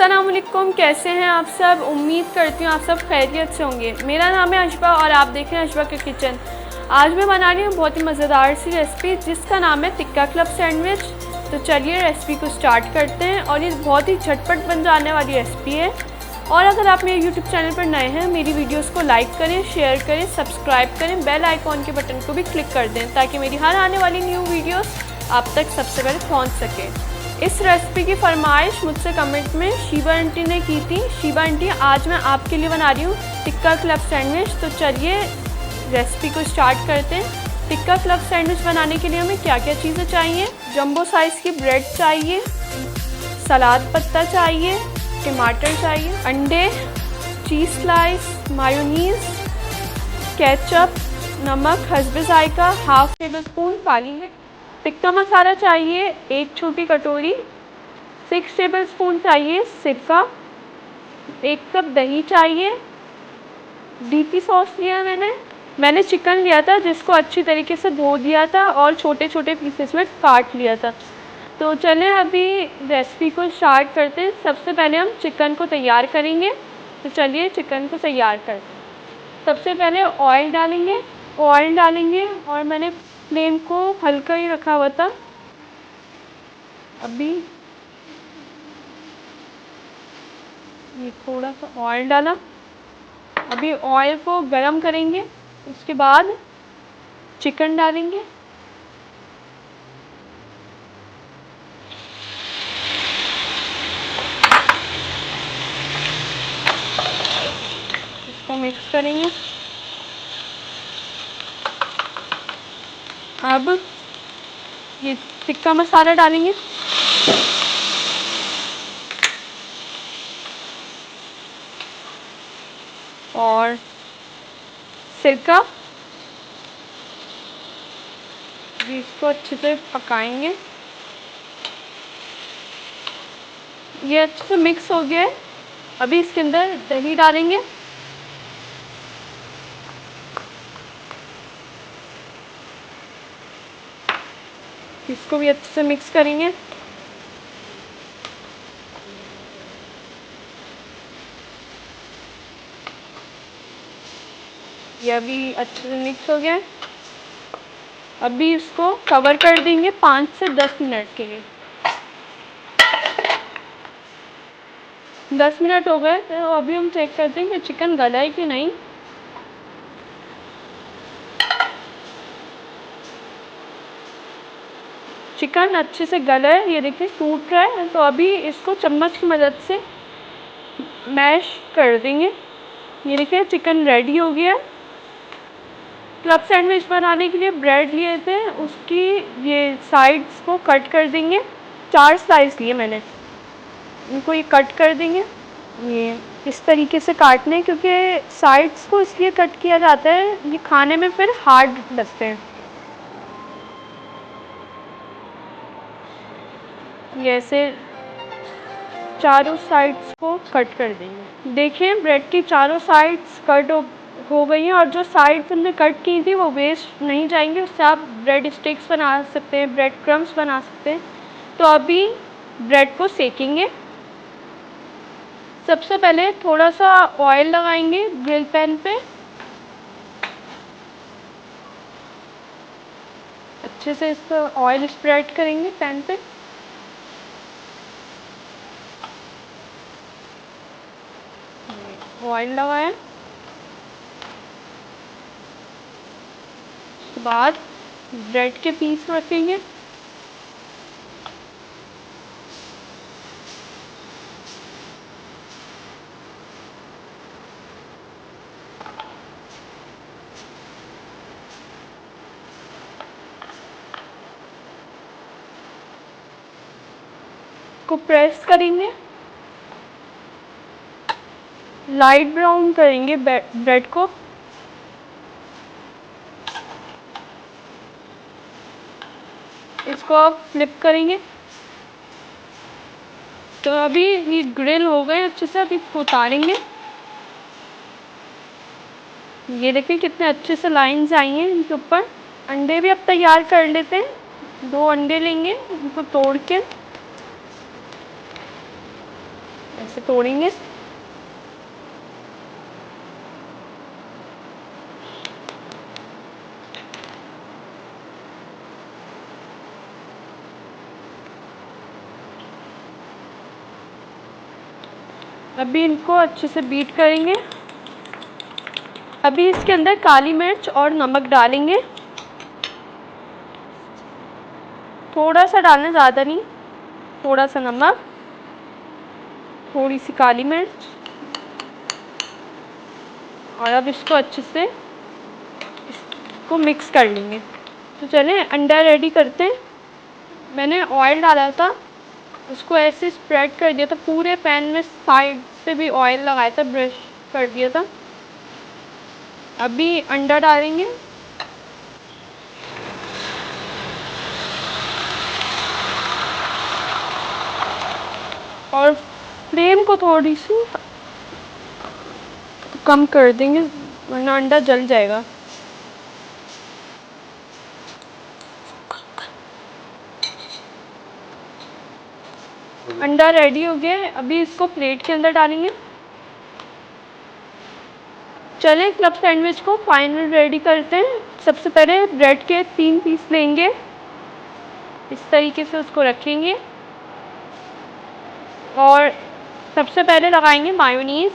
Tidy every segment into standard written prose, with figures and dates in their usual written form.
अस्सलामुअलैकुम, कैसे हैं आप सब। उम्मीद करती हूँ आप सब खैरियत से होंगे। मेरा नाम है अशबा और आप देख रहे हैं अशबा का किचन। आज मैं बना रही हूँ बहुत ही मज़ेदार सी रेसिपी जिसका नाम है टिक्का क्लब सैंडविच। तो चलिए रेसिपी को स्टार्ट करते हैं। और ये बहुत ही झटपट बन जाने वाली रेसिपी है। और अगर आप मेरे यूट्यूब चैनल पर नए हैं, मेरी वीडियोस को लाइक करें, शेयर करें, सब्सक्राइब करें, बेल आइकॉन के बटन को भी क्लिक कर दें ताकि मेरी हर आने वाली न्यू वीडियोस आप तक सबसे पहले पहुंच सके। इस रेसिपी की फरमाइश मुझसे कमेंट में शीबा आंटी ने की थी। शीबा आंटी, आज मैं आपके लिए बना रही हूँ टिक्का क्लब सैंडविच। तो चलिए रेसिपी को स्टार्ट करते हैं। टिक्का क्लब सैंडविच बनाने के लिए हमें क्या क्या चीज़ें चाहिए। जंबो साइज़ की ब्रेड चाहिए, सलाद पत्ता चाहिए, टमाटर चाहिए, अंडे, चीज़ स्लाइस, मायोनीज़, केचप, नमक हस्बे जायका, हाफ टेबल स्पून काली मिर्च, टिक्का मसाला चाहिए 1 छोटी कटोरी, 6 टेबल स्पून चाहिए सिरका, 1 कप दही चाहिए, डीपी सॉस लिया मैंने चिकन लिया था जिसको अच्छी तरीके से धो दिया था और छोटे छोटे पीसेस में काट लिया था। तो चलें अभी रेसिपी को स्टार्ट करते हैं। सबसे पहले हम चिकन को तैयार करेंगे। तो चलिए चिकन को तैयार करते हैं। सबसे पहले ऑयल डालेंगे और मैंने फ्लेम को हल्का ही रखा हुआ था। अभी ये थोड़ा सा ऑयल डाला। अभी ऑयल को गरम करेंगे, उसके बाद चिकन डालेंगे। इसको मिक्स करेंगे। अब ये टिक्का मसाला डालेंगे। और सिरका, इसको अच्छे से पकाएंगे। ये अच्छे से मिक्स हो गया है। अभी इसके अंदर दही डालेंगे। इसको भी अच्छे से मिक्स करेंगे। ये अभी अच्छे से मिक्स हो गया है। अभी इसको कवर कर देंगे 5 से 10 मिनट के लिए। 10 मिनट हो गए तो अभी हम चेक करते हैं कि चिकन गला है कि नहीं। चिकन अच्छे से गला है, ये देखिए टूट रहा है। तो अभी इसको चम्मच की मदद से मैश कर देंगे। ये देखिए चिकन रेडी हो गया। क्लब सैंडविच बनाने के लिए ब्रेड लिए थे, उसकी ये साइड्स को कट कर देंगे। 4 स्लाइस लिए मैंने, इनको ये कट कर देंगे। ये इस तरीके से काटने, क्योंकि साइड्स को इसलिए कट किया जाता है, ये खाने में फिर हार्ड लगते हैं। ये ऐसे चारों साइड्स को कट कर देंगे। देखिए ब्रेड की चारों साइड्स कट हो गई हैं और जो साइड्स हमने कट की थी वो वेस्ट नहीं जाएंगे। उससे आप ब्रेड स्टिक्स बना सकते हैं, ब्रेड क्रम्स बना सकते हैं। तो अभी ब्रेड को सेकेंगे। सबसे पहले थोड़ा सा ऑयल लगाएंगे ग्रिल पैन पे। अच्छे से इसको ऑयल स्प्रेड करेंगे पैन पे। ऑयल लगाया, उसके बाद ब्रेड के पीस रखेंगे। को प्रेस करेंगे, लाइट ब्राउन करेंगे ब्रेड को। इसको आप फ्लिप करेंगे। तो अभी ये ग्रिल हो गए अच्छे से। अभी उतारेंगे। ये देखिए कितने अच्छे से लाइंस आई हैं इनके ऊपर। अंडे भी अब तैयार कर लेते हैं। 2 अंडे लेंगे, उनको तोड़ के ऐसे तोड़ेंगे। अभी इनको अच्छे से बीट करेंगे। अभी इसके अंदर काली मिर्च और नमक डालेंगे। थोड़ा सा डालना, ज़्यादा नहीं। थोड़ा सा नमक, थोड़ी सी काली मिर्च, और अब इसको अच्छे से इसको मिक्स कर लेंगे। तो चलें अंडा रेडी करते हैं। मैंने ऑयल डाला था, उसको ऐसे स्प्रेड कर दिया था पूरे पैन में, साइड से भी ऑयल लगाया था, ब्रश कर दिया था। अभी अंडा डालेंगे। और फ्लेम को थोड़ी सी कम कर देंगे, वरना अंडा जल जाएगा। अंडा रेडी हो गया है। अभी इसको प्लेट के अंदर डालेंगे। चलिए क्लब सैंडविच को फाइनल रेडी करते हैं। सबसे पहले ब्रेड के 3 पीस लेंगे, इस तरीके से उसको रखेंगे और सबसे पहले लगाएंगे मायोनीज।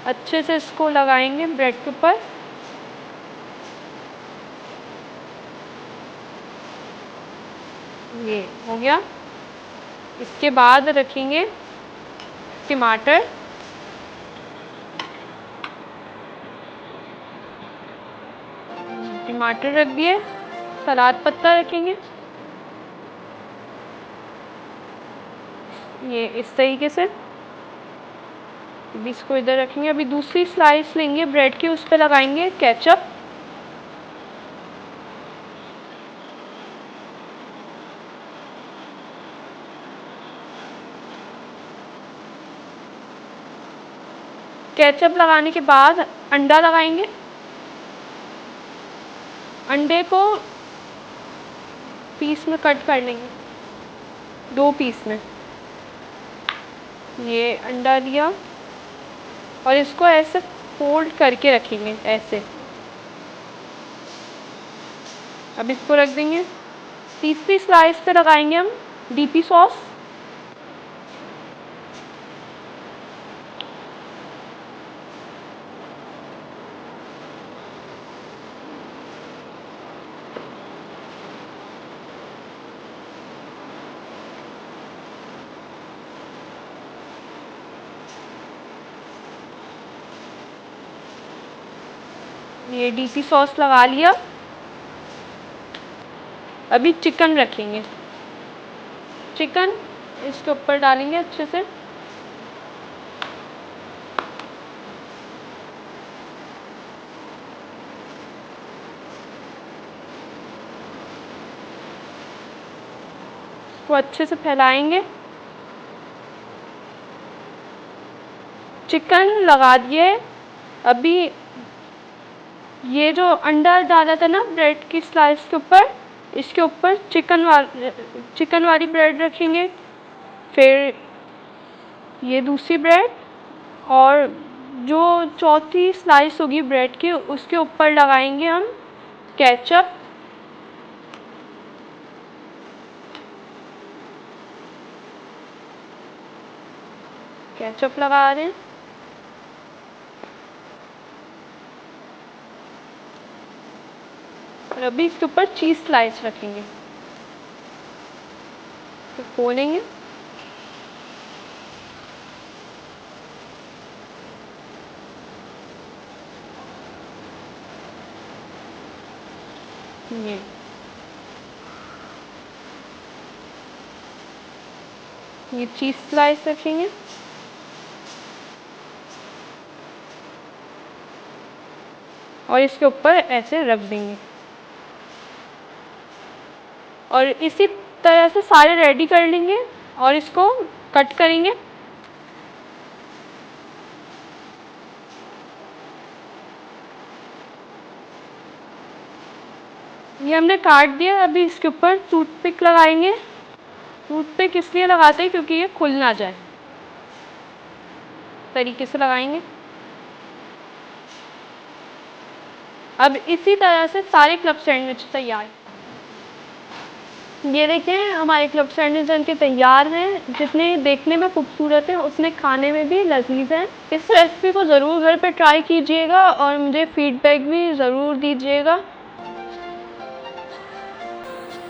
अच्छे से इसको लगाएंगे ब्रेड के ऊपर। ये हो गया। इसके बाद रखेंगे टमाटर, टमाटर रख दिए। सलाद पत्ता रखेंगे, ये इस तरीके से। अभी इसको इधर रखेंगे। अभी दूसरी स्लाइस लेंगे ब्रेड की, उस पर लगाएंगे केचप। केचप लगाने के बाद अंडा लगाएंगे। अंडे को पीस में कट कर लेंगे, 2 पीस में। ये अंडा दिया और इसको ऐसे फोल्ड करके रखेंगे, ऐसे। अब इसको रख देंगे। तीसरी स्लाइस पे लगाएंगे हम डीपी सॉस। ये डीपी सॉस लगा लिया। अभी चिकन रखेंगे। चिकन इसके ऊपर डालेंगे अच्छे से। इसको अच्छे से फैलाएंगे। चिकन लगा दिए। अभी ये जो अंडा डाला था ना ब्रेड की स्लाइस के ऊपर, इसके ऊपर चिकन वाली ब्रेड रखेंगे। फिर ये दूसरी ब्रेड, और जो चौथी स्लाइस होगी ब्रेड की, उसके ऊपर लगाएंगे हम केचप। केचप लगा रहे हैं। और अभी इसके ऊपर चीज़ स्लाइस रखेंगे। तो खोलेंगे। ये चीज़ स्लाइस रखेंगे। और इसके ऊपर ऐसे रख देंगे। और इसी तरह से सारे रेडी कर लेंगे और इसको कट करेंगे। ये हमने काट दिया। अभी इसके ऊपर टूथपिक लगाएंगे। टूथपिक इसलिए लगाते हैं क्योंकि ये खुल ना जाए, तरीके से लगाएंगे। अब इसी तरह से सारे क्लब सैंडविच तैयार। ये देखें हमारे क्लब सैंडविच बनके तैयार हैं। जितने देखने में खूबसूरत हैं उतने खाने में भी लजीज हैं। इस रेसिपी को ज़रूर घर पे ट्राई कीजिएगा और मुझे फीडबैक भी ज़रूर दीजिएगा।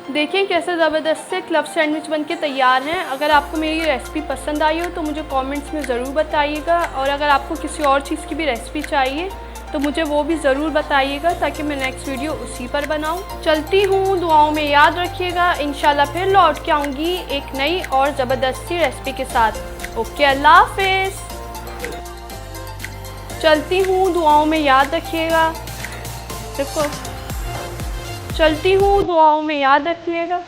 देखिए कैसे ज़बरदस्त से क्लब सैंडविच बनके तैयार हैं। अगर आपको मेरी ये रेसिपी पसंद आई हो तो मुझे कमेंट्स में ज़रूर बताइएगा, और अगर आपको किसी और चीज़ की भी रेसिपी चाहिए तो मुझे वो भी ज़रूर बताइएगा ताकि मैं नेक्स्ट वीडियो उसी पर बनाऊं। चलती हूँ, दुआओं में याद रखिएगा। इंशाल्लाह फिर लौट के आऊँगी एक नई और ज़बरदस्त सी रेसिपी के साथ। ओके, अल्लाह हाफिज़। चलती हूँ, दुआओं में याद रखिएगा। देखो, चलती हूँ, दुआओं में याद रखिएगा।